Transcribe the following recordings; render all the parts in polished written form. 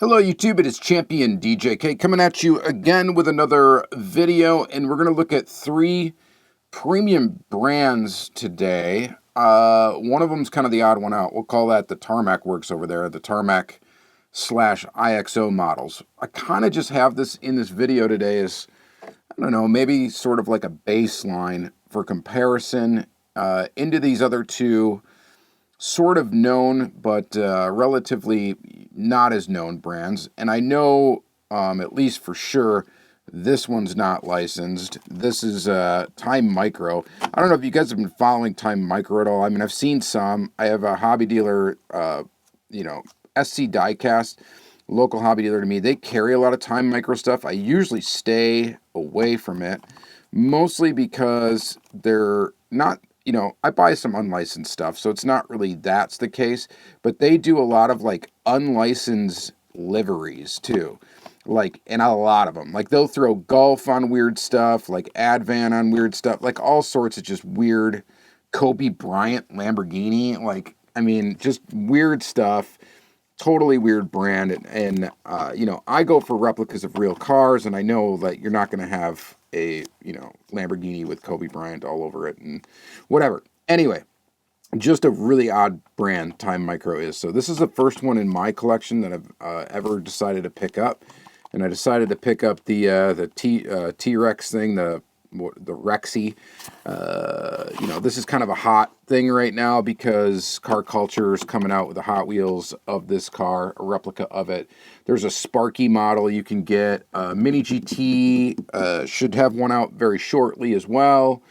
Hello YouTube, it is Championdjk coming at you again with another video, and we're going to look at three premium brands today. One of them is kind of the odd one out. We'll call that the Tarmac works over there, the Tarmac slash IXO models. I kind of just have this in this video today as, I don't know, maybe sort of like a baseline for comparison into these other two sort of known but relatively not as known brands. And I know, at least for sure, this one's not licensed. This is Time Micro. I don't know if you guys have been following Time Micro at all. I mean, I've seen some. I have a hobby dealer, SC Diecast, local hobby dealer to me. They carry a lot of Time Micro stuff. I usually stay away from it, mostly because they're not, I buy some unlicensed stuff, so it's not really that's the case, but they do a lot of like unlicensed liveries too. Like, and a lot of them. Like, they'll throw Golf on weird stuff, like Advan on weird stuff, like all sorts of just weird Kobe Bryant Lamborghini. Like, I mean, just weird stuff. Totally weird brand. And I go for replicas of real cars, and I know that you're not going to have a, Lamborghini with Kobe Bryant all over it and whatever. Anyway, just a really odd brand Time Micro is. So this is the first one in my collection that I've ever decided to pick up. And I decided to pick up the T-Rex thing, the Rexy. This is kind of a hot thing right now because car culture is coming out with the Hot Wheels of this car, a replica of it. There's a Sparky model you can get. Mini GT should have one out very shortly as well.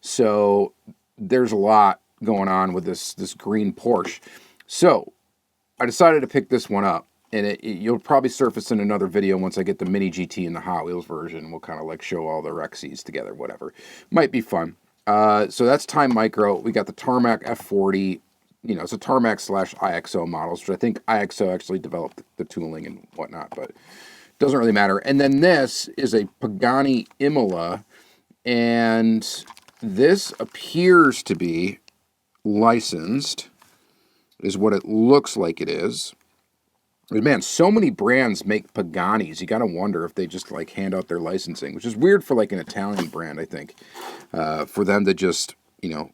So there's a lot going on with this green Porsche. So I decided to pick this one up. And you'll probably surface in another video once I get the Mini GT and the Hot Wheels version. We'll kind of like show all the Rexys together, whatever. Might be fun. So that's Time Micro. We got the Tarmac F40. It's a Tarmac slash IXO models, which I think IXO actually developed the tooling and whatnot, but it doesn't really matter. And then this is a Pagani Imola, and this appears to be licensed, is what it looks like it is. But man, so many brands make Paganis. You got to wonder if they just like hand out their licensing, which is weird for like an Italian brand, I think, for them to just,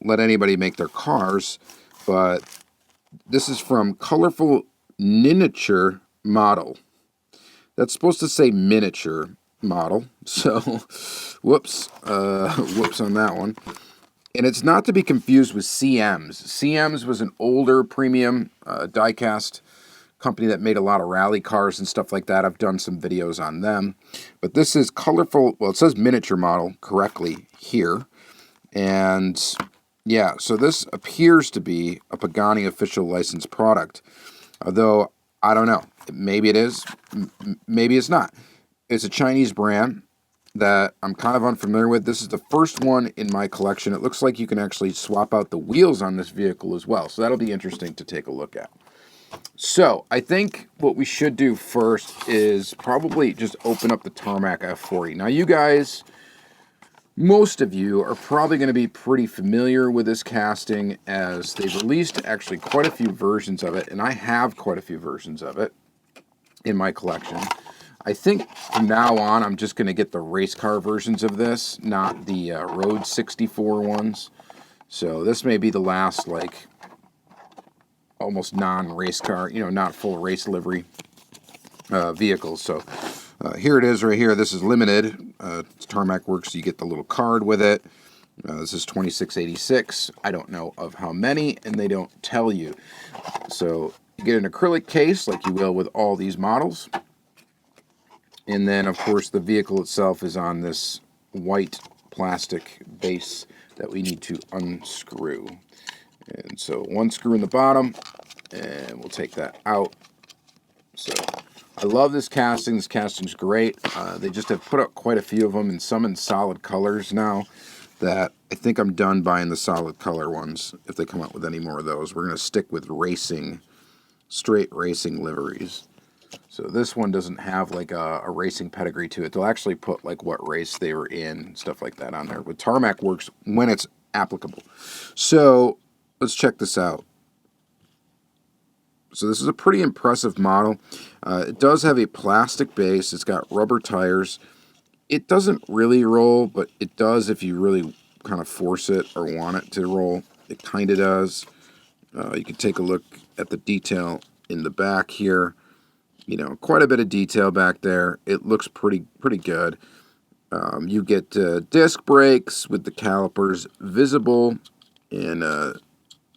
let anybody make their cars. But this is from Colorful Miniature Model. That's supposed to say miniature model. So, whoops on that one. And it's not to be confused with CMs. CMs was an older premium diecast company that made a lot of rally cars and stuff like that. I've done some videos on them. But this is colorful, well, it says miniature model correctly here. And yeah, so this appears to be a Pagani official licensed product. Although, I don't know. Maybe it is, maybe it's not. It's a Chinese brand that I'm kind of unfamiliar with. This is the first one in my collection. It looks like you can actually swap out the wheels on this vehicle as well. So that'll be interesting to take a look at. So, I think what we should do first is probably just open up the Tarmac F40. Now, you guys, most of you are probably going to be pretty familiar with this casting, as they've released actually quite a few versions of it, and I have quite a few versions of it in my collection. I think from now on, I'm just going to get the race car versions of this, not the Road 64 ones. So, this may be the last, like, almost non-race car, not full race livery vehicles. So here it is right here. This is limited. It's Tarmac Works, so you get the little card with it. This is 2686. I don't know of how many, and they don't tell you. So you get an acrylic case like you will with all these models. And then, of course, the vehicle itself is on this white plastic base that we need to unscrew. And so one screw in the bottom, and we'll take that out. So I love this casting. This casting's great. They just have put up quite a few of them, and some in solid colors now, that I think I'm done buying the solid color ones if they come out with any more of those. We're going to stick with racing, straight racing liveries. So this one doesn't have like a racing pedigree to it. They'll actually put like what race they were in, stuff like that on there. But Tarmac Works when it's applicable. So let's check this out. So this is a pretty impressive model. It does have a plastic base. It's got rubber tires. It doesn't really roll, but it does if you really kind of force it or want it to roll. It kind of does. You can take a look at the detail in the back here. You know, quite a bit of detail back there. It looks pretty good. You get disc brakes with the calipers visible, and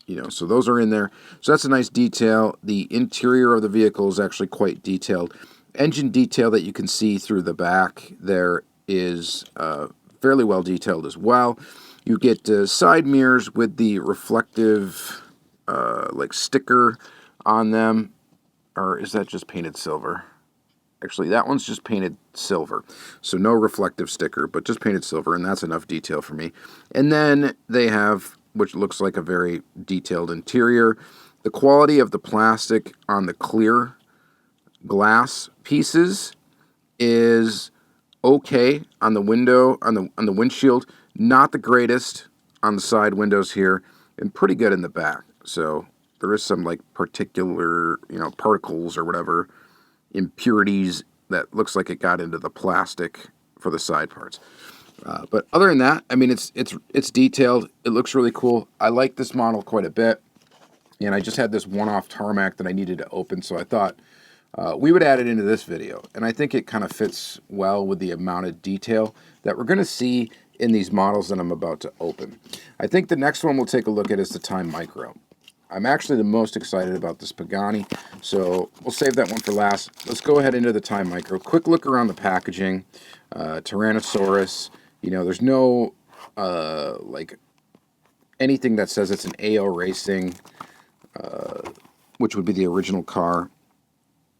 you know, so those are in there. So that's a nice detail. The interior of the vehicle is actually quite detailed. Engine detail that you can see through the back there is fairly well detailed as well. You get side mirrors with the reflective like sticker on them. Or is that just painted silver? Actually, that one's just painted silver. So no reflective sticker, but just painted silver, and that's enough detail for me. And then they have, which looks like a very detailed interior. The quality of the plastic on the clear glass pieces is okay on the window, on the windshield. Not the greatest on the side windows here, and pretty good in the back. So there is some like particular, you know, particles or whatever, impurities that looks like it got into the plastic for the side parts. But other than that, I mean, it's detailed. It looks really cool. I like this model quite a bit. And I just had this one-off Tarmac that I needed to open, so I thought we would add it into this video. And I think it kind of fits well with the amount of detail that we're going to see in these models that I'm about to open. I think the next one we'll take a look at is the Time Micro. I'm actually the most excited about this Pagani, so we'll save that one for last. Let's go ahead into the Time Micro. Quick look around the packaging. Tyrannosaurus. You know, there's no like anything that says it's an AO Racing, which would be the original car.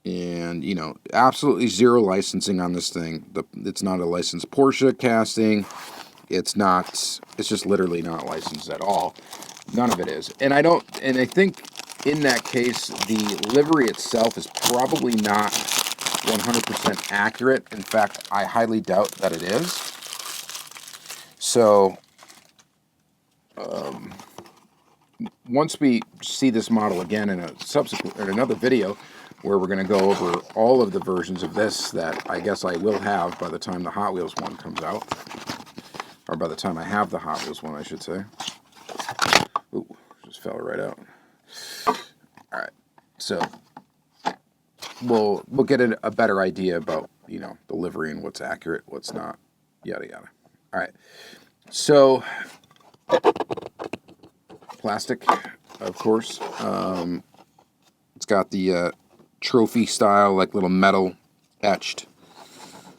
And, you know, absolutely zero licensing on this thing. It's not a licensed Porsche casting. It's just literally not licensed at all. None of it is. And I think in that case, the livery itself is probably not 100% accurate. In fact, I highly doubt that it is. So, once we see this model again in another video, where we're going to go over all of the versions of this that I guess I will have by the time the Hot Wheels one comes out. Or by the time I have the Hot Wheels one, I should say. Ooh, just fell right out. Alright, so we'll get a better idea about, you know, the livery and what's accurate, what's not, yada yada. Alright, so plastic, of course. It's got the trophy style, like little metal etched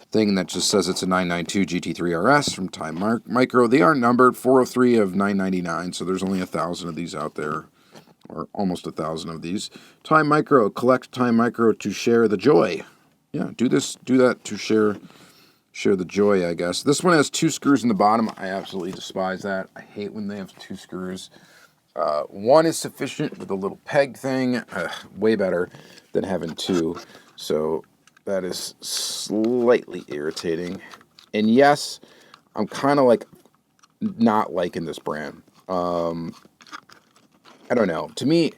thing that just says it's a 992 GT3 RS from Time Micro. They are numbered 403 of 999, so there's only 1,000 of these out there, or almost 1,000 of these. Time Micro, collect Time Micro to share the joy. Yeah, do that to share the joy, I guess. This one has 2 screws in the bottom. I absolutely despise that. I hate when they have 2 screws. One is sufficient with a little peg thing. Way better than having 2. So that is slightly irritating. And yes, I'm kind of like not liking this brand. I don't know. To me,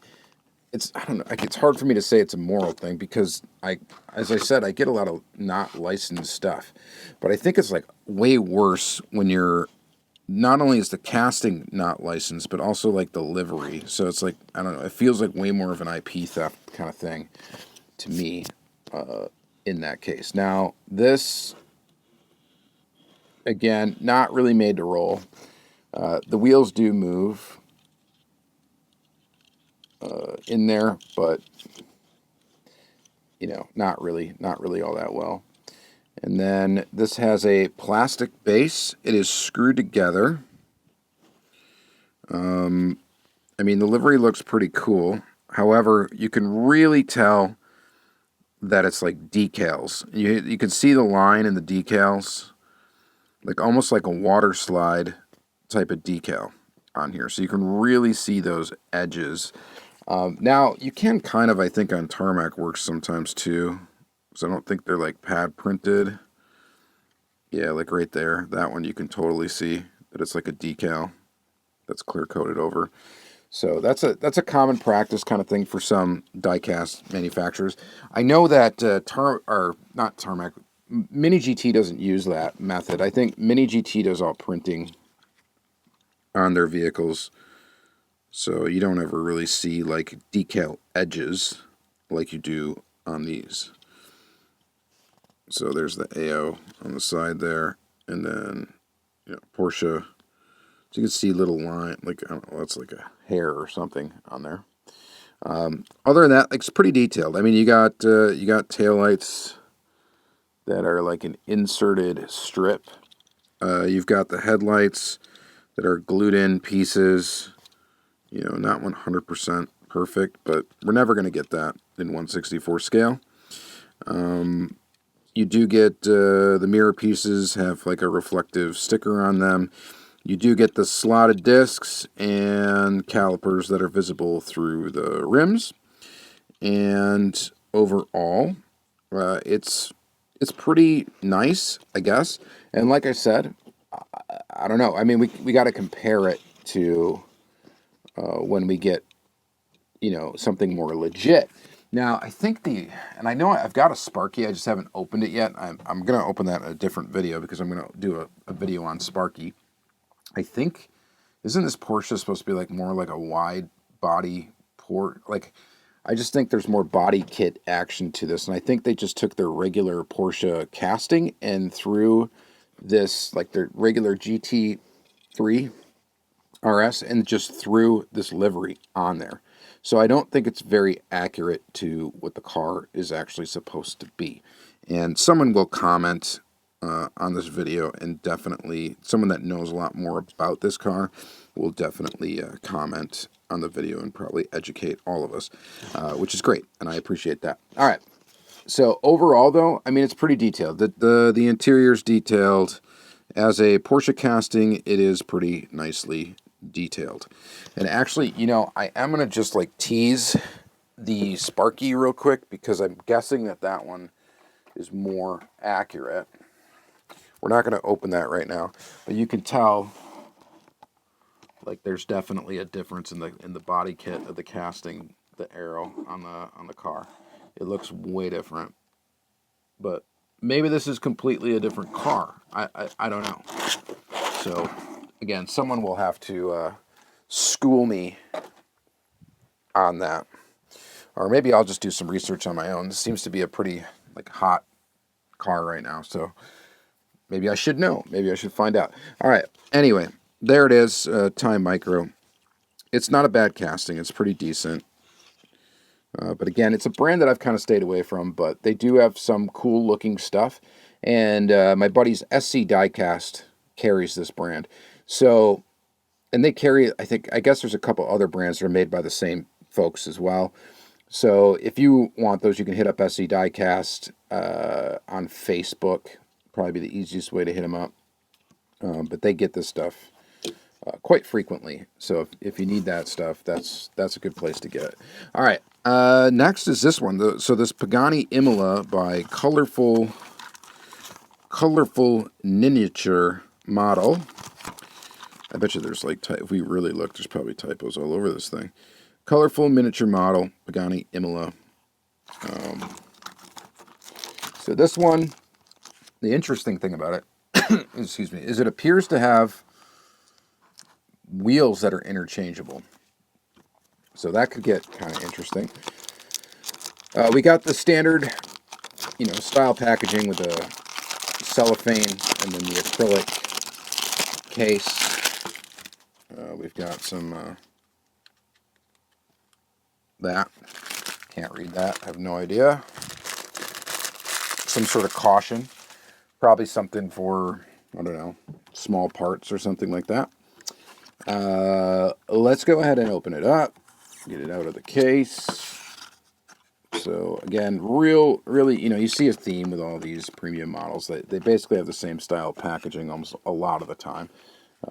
I don't know. Like, it's hard for me to say it's a moral thing because as I said, I get a lot of not licensed stuff. But I think it's like way worse when you're, not only is the casting not licensed, but also like the livery. So it's like, I don't know, it feels like way more of an IP theft kind of thing to me in that case. Now, this, again, not really made to roll. The wheels do move in there, but, you know, not really all that well. And then this has a plastic base. It is screwed together. I mean, the livery looks pretty cool. However, you can really tell that it's like decals. You can see the line in the decals, like almost like a water slide type of decal on here. So you can really see those edges. Now, you can kind of, I think, on Tarmac works sometimes too. So I don't think they're like pad printed. Yeah, like right there, that one you can totally see that it's like a decal that's clear coated over. So that's a common practice kind of thing for some diecast manufacturers. I know that not Tarmac, Mini GT doesn't use that method. I think Mini GT does all printing on their vehicles, so you don't ever really see like decal edges like you do on these. So there's the AO on the side there, and then Porsche. So you can see little line, like I don't know, that's like a hair or something on there. Other than that, it's pretty detailed. I mean, you got taillights that are like an inserted strip. You've got the headlights that are glued in pieces. Not 100% perfect, but we're never going to get that in 1/64 scale. You do get the mirror pieces have like a reflective sticker on them. You do get the slotted discs and calipers that are visible through the rims. And overall, it's pretty nice, I guess. And like I said, I don't know. I mean, we got to compare it to when we get something more legit. Now, I think and I know I've got a Sparky, I just haven't opened it yet. I'm going to open that in a different video because I'm going to do a video on Sparky. I think, isn't this Porsche supposed to be like more like a wide body port? Like, I just think there's more body kit action to this. And I think they just took their regular Porsche casting and threw this, like their regular GT3 RS, and just threw this livery on there. So I don't think it's very accurate to what the car is actually supposed to be. And someone will comment on this video, and definitely someone that knows a lot more about this car will definitely comment on the video and probably educate all of us, which is great, and I appreciate that. All right. So overall, though, I mean, it's pretty detailed. The interior's detailed. As a Porsche casting, it is pretty nicely detailed. And actually, I am going to just like tease the Sparky real quick because I'm guessing that one is more accurate. We're not going to open that right now, but you can tell like there's definitely a difference in the body kit of the casting, the aero on the car. It looks way different. But maybe this is completely a different car. I don't know. So again, someone will have to school me on that. Or maybe I'll just do some research on my own. This seems to be a pretty like hot car right now, so maybe I should know. Maybe I should find out. All right. Anyway, there it is, Time Micro. It's not a bad casting. It's pretty decent. But again, it's a brand that I've kind of stayed away from, but they do have some cool looking stuff. And my buddy's SC Diecast carries this brand. So, and they carry, I guess there's a couple other brands that are made by the same folks as well. So if you want those, you can hit up SC Diecast on Facebook. Probably be the easiest way to hit them up. But they get this stuff quite frequently. So if you need that stuff, that's a good place to get it. All right. Next is this one. So this Pagani Imola by Colorful Miniature Model. I bet you there's like, if we really look, there's probably typos all over this thing. Colorful Miniature Model, Pagani Imola. So this one, the interesting thing about it, excuse me, is it appears to have wheels that are interchangeable. So that could get kind of interesting. We got the standard, style packaging with the cellophane and then the acrylic case. We've got some that. Can't read that. I have no idea. Some sort of caution. Probably something for, I don't know, small parts or something like that. Let's go ahead and open it up. Get it out of the case. So again, really, you see a theme with all these premium models. They basically have the same style packaging almost a lot of the time.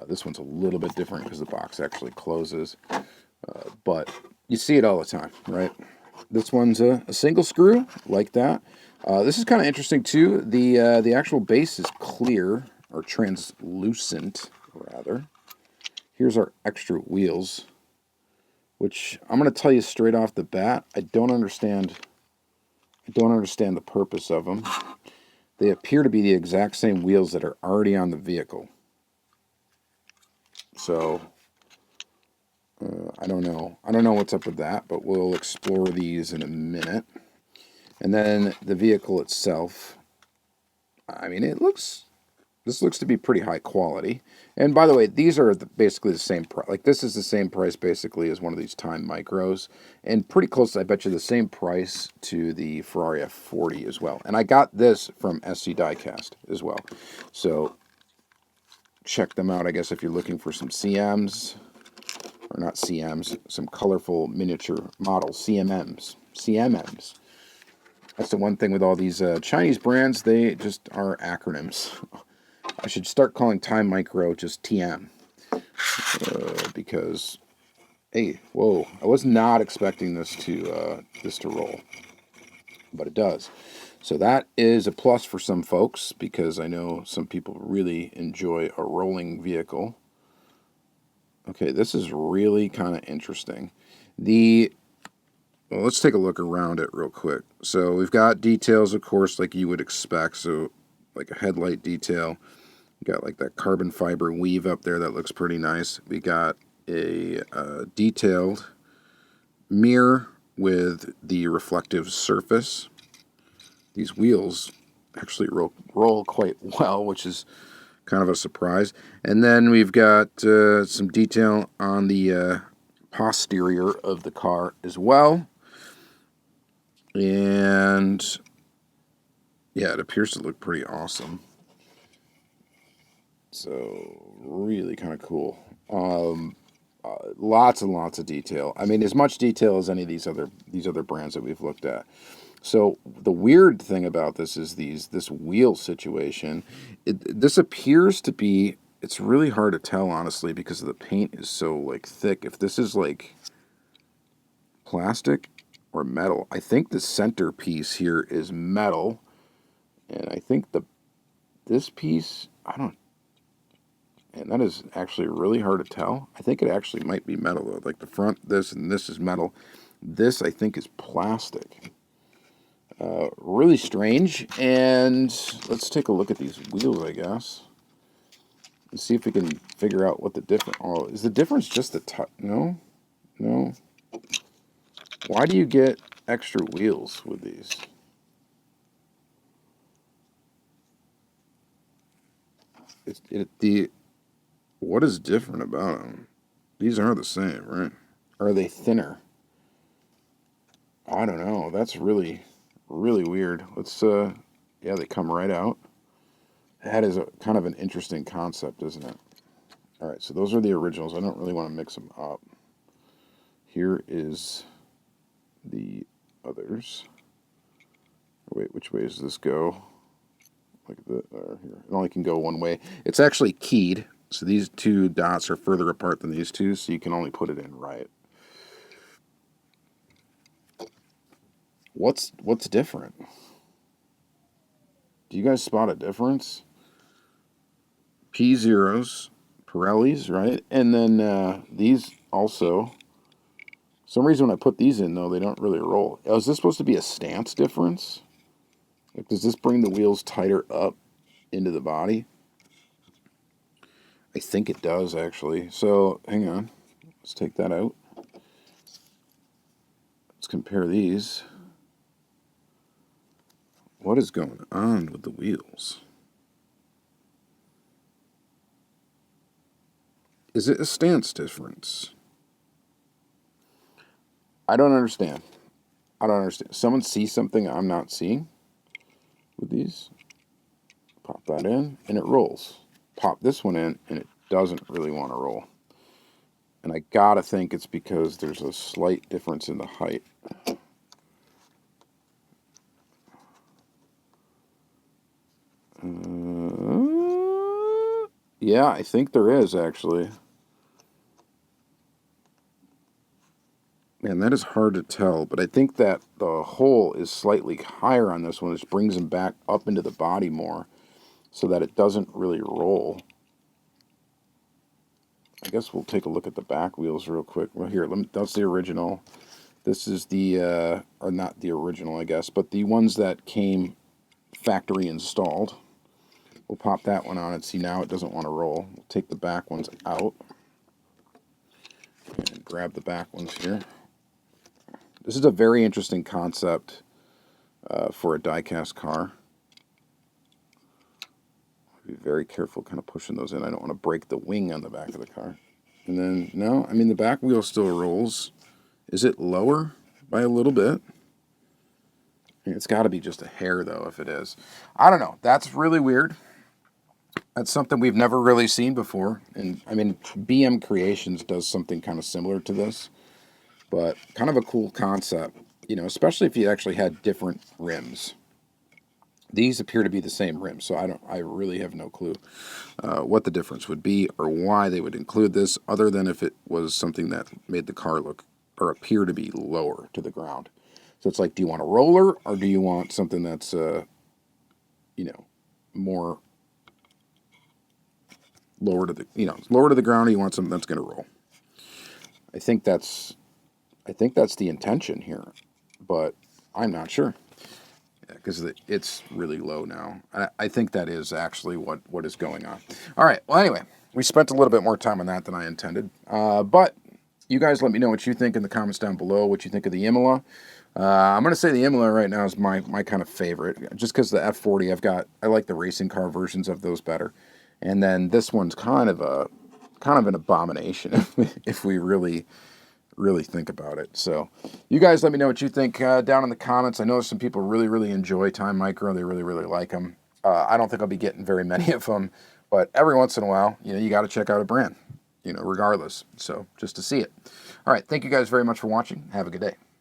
This one's a little bit different because the box actually closes. But you see it all the time, right? This one's a single screw, like that. This is kind of interesting too. The actual base is clear, or translucent, rather. Here's our extra wheels. which I'm going to tell you straight off the bat, I don't understand the purpose of them. They appear to be the exact same wheels that are already on the vehicle. So, I don't know. I don't know what's up with that, but we'll explore these in a minute. And then the vehicle itself, I mean, this looks to be pretty high quality. And by the way, these are basically the same price. Like, this is the same price basically as one of these Time Micros. And pretty close, I bet you, the same price to the Ferrari F40 as well. And I got this from SC Diecast as well. So, check them out, I guess, if you're looking for some CMs. Or not CMs, some colorful miniature models, CMMs. CMMs. That's the one thing with all these Chinese brands, they just are acronyms. I should start calling Time Micro just TM. Because, hey, whoa, I was not expecting this to roll. But it does. So that is a plus for some folks, because I know some people really enjoy a rolling vehicle. Okay, this is really kind of interesting. Well, let's take a look around it real quick. So we've got details, of course, like you would expect. So like a headlight detail. We got like that carbon fiber weave up there that looks pretty nice. We got a detailed mirror with the reflective surface. These wheels actually roll quite well, which is kind of a surprise. And then we've got some detail on the posterior of the car as well. And yeah, it appears to look pretty awesome. So really kind of cool. Lots and lots of detail. I mean, as much detail as any of these other brands that we've looked at. So the weird thing about this is this wheel situation. This appears to be. It's really hard to tell, honestly, because the paint is so like thick. If this is like plastic or metal, I think the center piece here is metal, and I think this piece, I don't. And that is actually really hard to tell. I think it actually might be metal though. Like the front, this and this is metal. This I think is plastic. Really strange. And let's take a look at these wheels, I guess. Let's see if we can figure out what the difference. Oh, is the difference just the No? No. Why do you get extra wheels with these? What is different about them? These are the same, right? Or are they thinner? I don't know. That's really, really weird. Let's, yeah, they come right out. That is kind of an interesting concept, isn't it? All right, so those are the originals. I don't really want to mix them up. Here is the others. Wait, which way does this go? Like here. It only can go one way. It's actually keyed, so these two dots are further apart than these two, so you can only put it in right. What's different? Do you guys spot a difference? P0s, Pirellis, right? And then these also. For some reason when I put these in, though, they don't really roll. Oh, is this supposed to be a stance difference? Like, does this bring the wheels tighter up into the body? I think it does, actually. So, hang on. Let's take that out. Let's compare these. What is going on with the wheels? Is it a stance difference? I don't understand. I don't understand. Someone sees something I'm not seeing with these. Pop that in, and it rolls. Pop this one in, and it doesn't really want to roll. And I gotta think it's because there's a slight difference in the height. Yeah, I think there is, actually. Man, that is hard to tell, but I think that the hole is slightly higher on this one, which brings them back up into the body more, so that it doesn't really roll. I guess we'll take a look at the back wheels real quick. Well, here, that's the original. This is the, or not the original, I guess, but the ones that came factory installed. We'll pop that one on and see now it doesn't want to roll. We'll take the back ones out and grab the back ones here. This is a very interesting concept for a die-cast car. Be very careful kind of pushing those in. I don't want to break the wing on the back of the car. And then, no, I mean, the back wheel still rolls. Is it lower by a little bit? It's got to be just a hair, though, if it is. I don't know. That's really weird. That's something we've never really seen before. And, I mean, BM Creations does something kind of similar to this. But kind of a cool concept, you know, especially if you actually had different rims. These appear to be the same rims, so I really have no clue what the difference would be or why they would include this, other than if it was something that made the car look or appear to be lower to the ground. So it's like, do you want a roller or do you want something that's, you know, more lower to the, lower to the ground, or you want something that's going to roll? I think that's the intention here, but I'm not sure. Because it's really low now. I think that is actually what is going on. All right. Well, anyway, we spent a little bit more time on that than I intended. But you guys let me know what you think in the comments down below, what you think of the Imola. I'm going to say the Imola right now is my kind of favorite, just because the F40, I like the racing car versions of those better. And then this one's kind of an abomination if we really think about it. So you guys let me know what you think down in the comments. I know some people really enjoy Time Micro. They really like them. I don't think I'll be getting very many of them, but every once in a while, you got to check out a brand, regardless. So just to see it. All right. Thank you guys very much for watching. Have a good day.